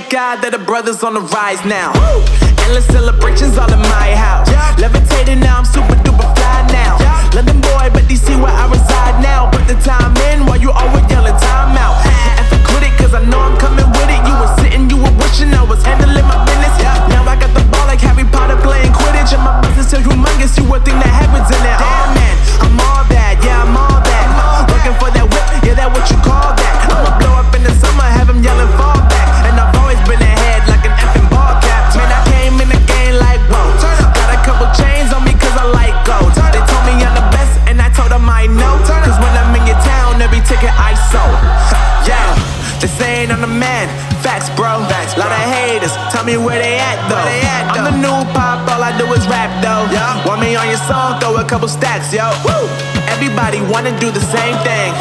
God that the brothers on the rise now. Endless celebrations all in my house. Levitating now, I'm super duper fly now. London boy, but DC where I reside now. Put the time in while you always yelling time out. And quit it, cause I know I'm coming with it. You were sitting, you were wishing I was handling my business. Now I got the ball like Harry Potter playing Quidditch. And my business is humongous, you would think that happens in it. Oh man, I'm all that, yeah, I'm all that. Looking for that whip, yeah, that what you call that. I'ma blow up in the summer, have him yelling fall back. And I've always been ahead like an effing ball cap. Man, I came in the game like, whoa. Got a couple chains on me cause I like gold. They told me I'm the best and I told them I know. Cause when I'm in your town, every ticket I sold. Yeah, they saying I'm the man. Facts, bro. Lot of haters, tell me where they at though. I'm the new pop, all I do is rap though. Want me on your song, throw a couple stacks, yo. Everybody wanna do the same thing.